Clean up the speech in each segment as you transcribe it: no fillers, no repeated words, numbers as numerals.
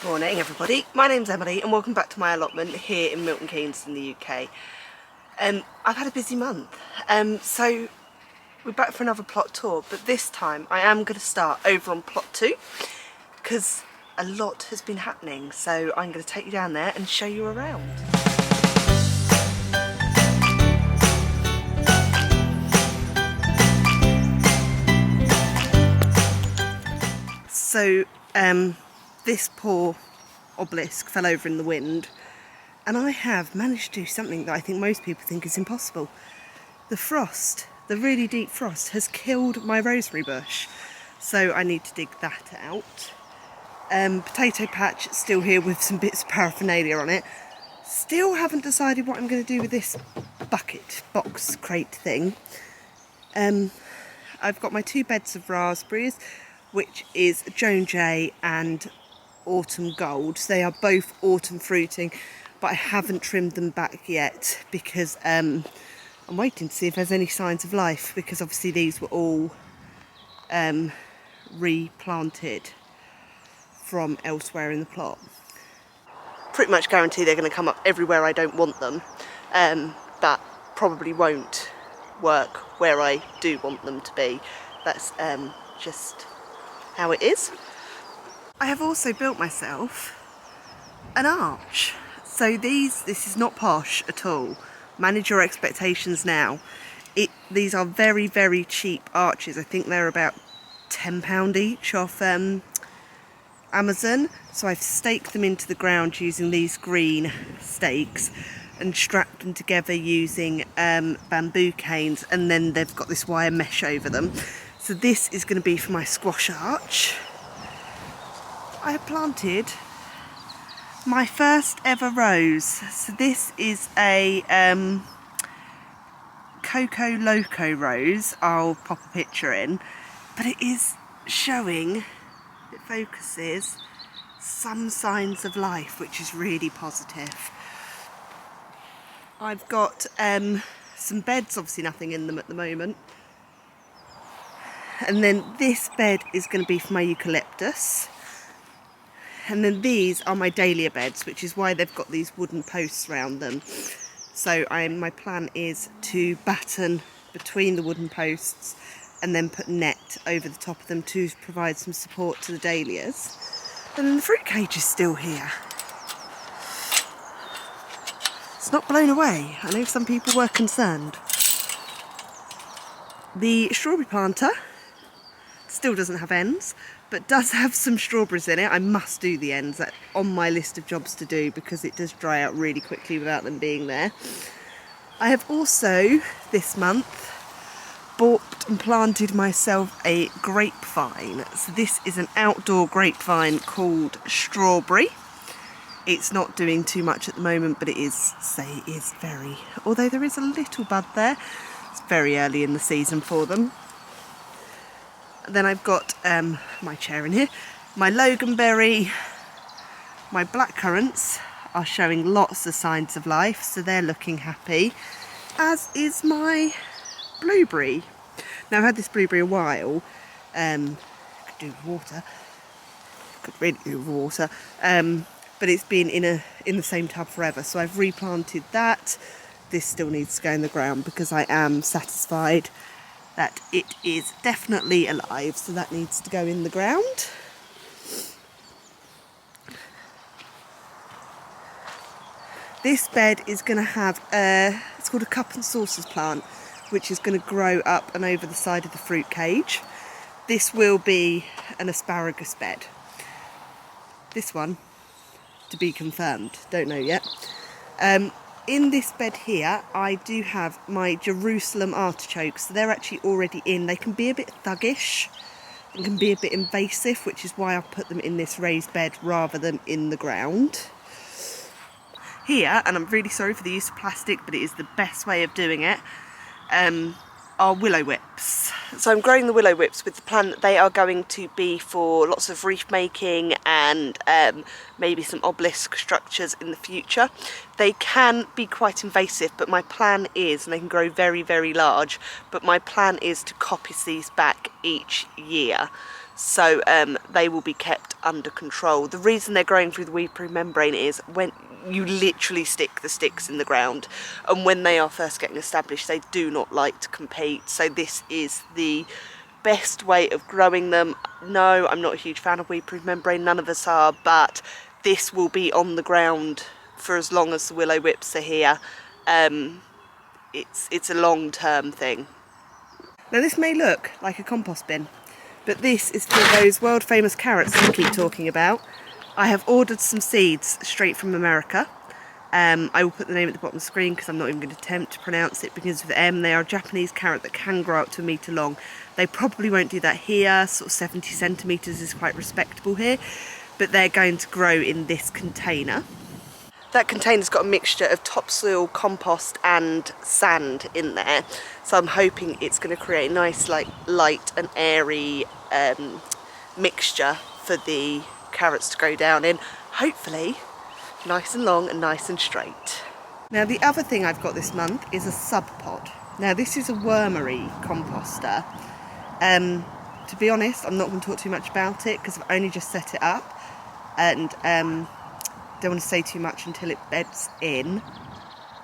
Morning everybody, my name's Emily and welcome back to my allotment here in Milton Keynes in the UK. I've had a busy month, so we're back for another plot tour, but this time I am going to start over on plot 2 because a lot has been happening, so I'm going to take you down there and show you around. So this poor obelisk fell over in the wind, and I have managed to do something that I think most people think is impossible. The frost, the really deep frost, has killed my rosemary bush, so I need to dig that out. Potato patch still here with some bits of paraphernalia on it. Still haven't decided what I'm going to do with this bucket box crate thing. I've got my 2 beds of raspberries, which is Joan Jay and Autumn Gold. They are both autumn fruiting, but I haven't trimmed them back yet because I'm waiting to see if there's any signs of life, because obviously these were all replanted from elsewhere in the plot. Pretty much guarantee they're going to come up everywhere I don't want them, but probably won't work where I do want them to be. That's just how it is. I have also built myself an arch. So this is not posh at all. Manage your expectations now. These are very, very cheap arches. I think they're about £10 each off Amazon. So I've staked them into the ground using these green stakes and strapped them together using bamboo canes, and then they've got this wire mesh over them. So this is going to be for my squash arch. I have planted my first ever rose. So this is a Coco Loco rose. I'll pop a picture in, but it is showing, it focuses, some signs of life, which is really positive. I've got some beds, obviously nothing in them at the moment. And then this bed is going to be for my eucalyptus. And then these are my dahlia beds, which is why they've got these wooden posts around them. So my plan is to batten between the wooden posts and then put net over the top of them to provide some support to the dahlias. And then the fruit cage is still here. It's not blown away. I know some people were concerned. The strawberry planter still doesn't have ends, but does have some strawberries in it. I must do the ends. That's on my list of jobs to do because it does dry out really quickly without them being there. I have also, this month, bought and planted myself a grapevine. So this is an outdoor grapevine called Strawberry. It's not doing too much at the moment, but it is very, although there is a little bud there, it's very early in the season for them. Then I've got my chair in here, my loganberry, my blackcurrants are showing lots of signs of life, so they're looking happy, as is my blueberry. Now I've had this blueberry a while, could do with water, could really do with water, but it's been in the same tub forever, so I've replanted that. This still needs to go in the ground because I am satisfied that it is definitely alive, so that needs to go in the ground. This bed is going to have it's called a cup and saucers plant, which is going to grow up and over the side of the fruit cage. This will be an asparagus bed. This one, to be confirmed, don't know yet. In this bed here, I do have my Jerusalem artichokes. So they're actually already in. They can be a bit thuggish and can be a bit invasive, which is why I've put them in this raised bed rather than in the ground. Here, and I'm really sorry for the use of plastic, but it is the best way of doing it, are willow whips. So I'm growing the willow whips with the plan that they are going to be for lots of reef making and maybe some obelisk structures in the future. They can be quite invasive, but my plan is, and they can grow very, very large, but my plan is to coppice these back each year. So they will be kept under control. The reason they're growing through the weed-proof membrane is when you literally stick the sticks in the ground, and when they are first getting established they do not like to compete, so this is the best way of growing them. No, I'm not a huge fan of weed-proof membrane, none of us are, but this will be on the ground for as long as the willow whips are here. It's a long-term thing. Now this may look like a compost bin, but this is for those world famous carrots that I keep talking about. I have ordered some seeds straight from America. I will put the name at the bottom of the screen because I'm not even going to attempt to pronounce it because of the M. They are a Japanese carrot that can grow up to a metre long. They probably won't do that here, sort of 70 centimetres is quite respectable here, but they're going to grow in this container. That container's got a mixture of topsoil, compost and sand in there, so I'm hoping it's going to create a nice like light and airy mixture for the carrots to go down in, hopefully nice and long and nice and straight. Now the other thing I've got this month is a sub pod. Now this is a wormery composter. To be honest, I'm not going to talk too much about it because I've only just set it up, and don't want to say too much until it beds in,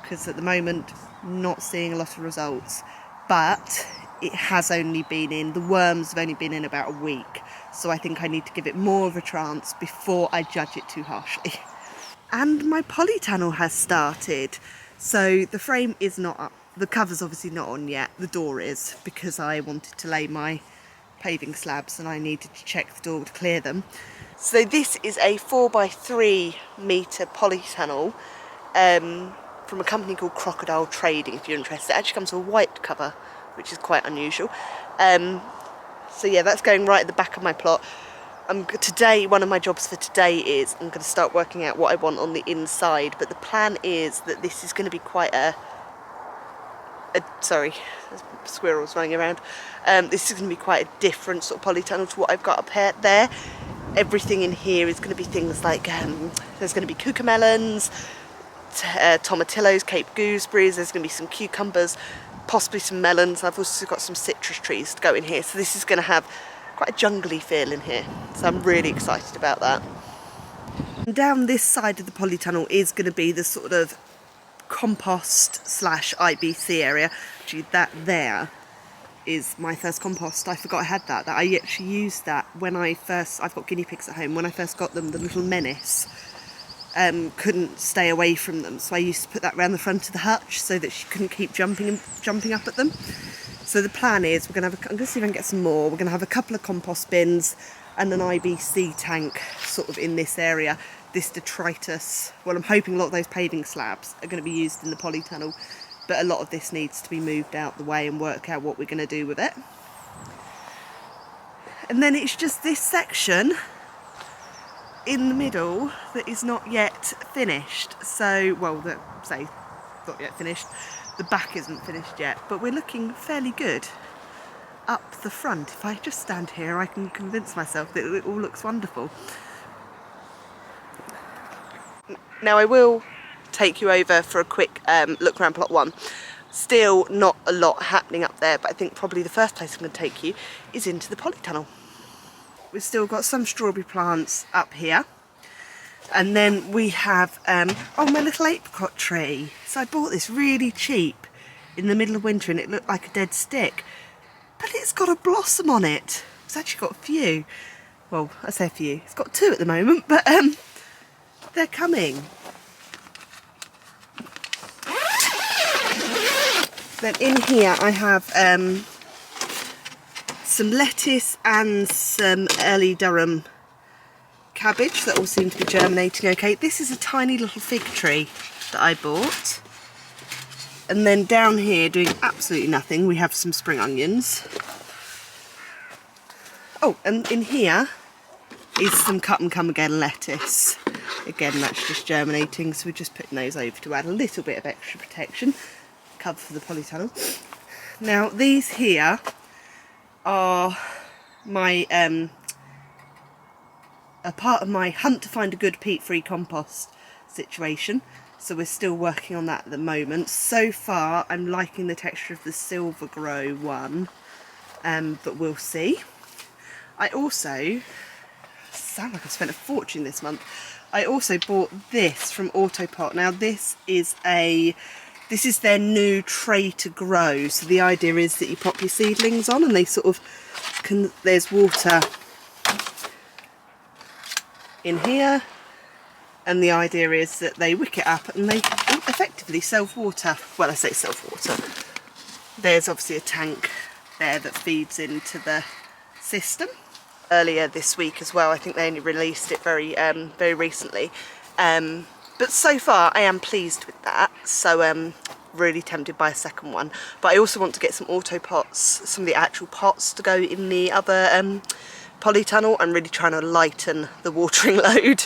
because at the moment not seeing a lot of results, but it has only been in, the worms have only been in about a week, so I think I need to give it more of a chance before I judge it too harshly. And my polytunnel has started, so the frame is not up, the cover's obviously not on yet, the door is, because I wanted to lay my paving slabs and I needed to check the door to clear them. So this is a 4x3 metre polytunnel from a company called Crocodile Trading, if you're interested. It actually comes with a white cover, which is quite unusual. So yeah, that's going right at the back of my plot. Today, one of my jobs for today is I'm going to start working out what I want on the inside, but the plan is that this is going to be quite sorry, there's squirrels running around. This is going to be quite a different sort of polytunnel to what I've got up there. Everything in here is going to be things like, there's going to be cucamelons, tomatillos, Cape gooseberries, there's going to be some cucumbers, possibly some melons. I've also got some citrus trees to go in here, so this is going to have quite a jungly feel in here, so I'm really excited about that. And down this side of the polytunnel is going to be the sort of compost / IBC area. Actually, that there is my first compost. I forgot I had that I actually used that when I've got guinea pigs at home. When I first got them, the little menace couldn't stay away from them, so I used to put that around the front of the hutch so that she couldn't keep jumping up at them. So the plan is I'm going to see if I can get some more. We're going to have a couple of compost bins and an IBC tank sort of in this area. This detritus, well, I'm hoping a lot of those paving slabs are going to be used in the polytunnel, but a lot of this needs to be moved out the way and work out what we're going to do with it. And then it's just this section in the middle that is not yet finished. So, well, not yet finished. The back isn't finished yet, but we're looking fairly good up the front. If I just stand here, I can convince myself that it all looks wonderful. Now I will take you over for a quick look around plot 1. Still not a lot happening up there, but I think probably the first place I'm going to take you is into the polytunnel. We've still got some strawberry plants up here, and then we have oh, my little apricot tree. So I bought this really cheap in the middle of winter and it looked like a dead stick, but it's got a blossom on it. It's actually got a few, well, I say a few, it's got 2 at the moment, but they're coming. Then in here I have some lettuce and some early Durham cabbage that all seem to be germinating okay. This is a tiny little fig tree that I bought. And then down here, doing absolutely nothing, we have some spring onions. Oh, and in here is some cut and come again lettuce. Again, that's just germinating, so we're just putting those over to add a little bit of extra protection, cover for the polytunnel. Now these here are my a part of my hunt to find a good peat-free compost situation, so we're still working on that at the moment. So far I'm liking the texture of the Silver Grow one, but we'll see. I also sound like I've spent a fortune this month. I also bought this from Autopot. Now this is their new tray to grow. So the idea is that you pop your seedlings on and they sort of there's water in here, and the idea is that they wick it up and they effectively self-water. Well, I say self-water. There's obviously a tank there that feeds into the system. Earlier this week as well, I think they only released it very recently, but so far I am pleased with that, so really tempted by a second one. But I also want to get some auto pots, some of the actual pots to go in the other polytunnel. I'm really trying to lighten the watering load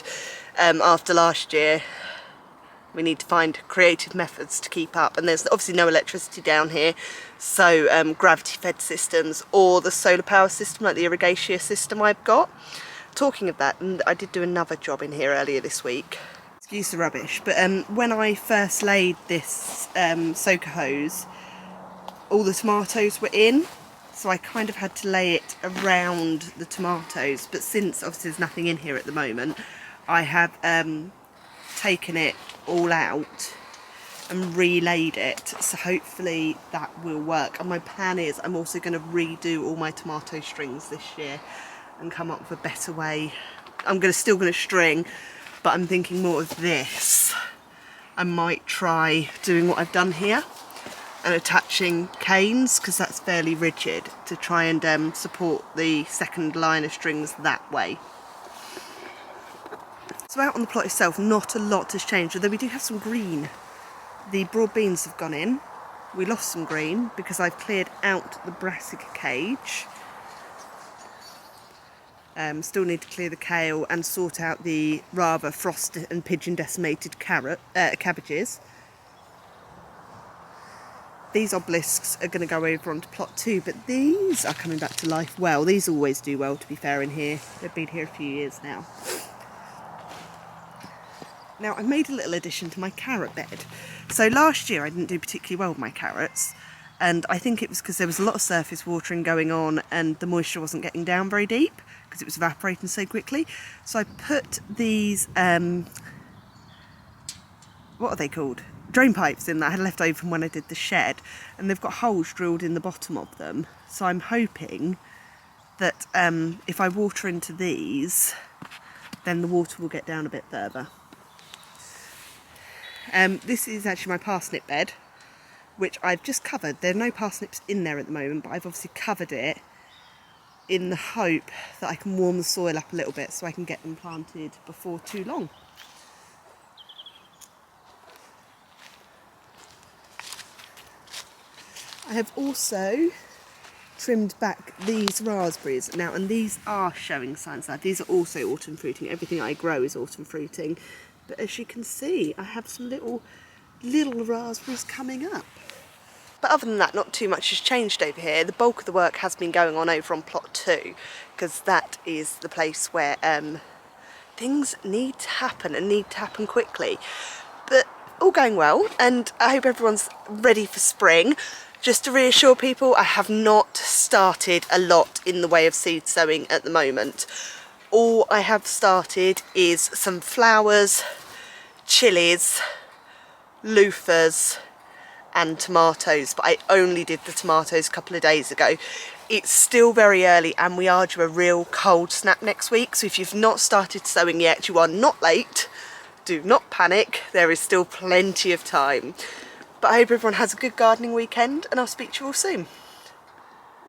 after last year. We need to find creative methods to keep up, and there's obviously no electricity down here, so gravity fed systems or the solar power system like the irrigation system I've got. Talking of that, and I did do another job in here earlier this week. Excuse the rubbish, but when I first laid this soaker hose, all the tomatoes were in, so I kind of had to lay it around the tomatoes, but since obviously there's nothing in here at the moment, I have taken it all out and relayed it, so hopefully that will work. And my plan is I'm also going to redo all my tomato strings this year and come up with a better way. I'm still going to string, but I'm thinking more of this. I might try doing what I've done here and attaching canes, because that's fairly rigid, to try and support the second line of strings that way. So out on the plot itself, not a lot has changed, although we do have some green. The broad beans have gone in. We lost some green because I've cleared out the brassica cage. Still need to clear the kale and sort out the rather frost and pigeon decimated cabbages. These obelisks are going to go over onto plot 2, but these are coming back to life well. These always do well, to be fair, in here. They've been here a few years now. Now, I made a little addition to my carrot bed. So last year I didn't do particularly well with my carrots, and I think it was because there was a lot of surface watering going on and the moisture wasn't getting down very deep because it was evaporating so quickly. So I put these, what are they called? Drain pipes in that I had left over from when I did the shed, and they've got holes drilled in the bottom of them. So I'm hoping that if I water into these, then the water will get down a bit further. This is actually my parsnip bed, which I've just covered. There are no parsnips in there at the moment, but I've obviously covered it in the hope that I can warm the soil up a little bit so I can get them planted before too long. I have also trimmed back these raspberries now, and these are showing signs that these are also autumn fruiting. Everything I grow is autumn fruiting. But as you can see, I have some little raspberries coming up. But other than that, not too much has changed over here. The bulk of the work has been going on over on plot 2, because that is the place where things need to happen and need to happen quickly. But all going well, and I hope everyone's ready for spring. Just to reassure people, I have not started a lot in the way of seed sowing at the moment. All I have started is some flowers, chilies, loofahs and tomatoes, but I only did the tomatoes a couple of days ago. It's still very early and we are due a real cold snap next week, so if you've not started sowing yet, you are not late. Do not panic, there is still plenty of time. But I hope everyone has a good gardening weekend, and I'll speak to you all soon.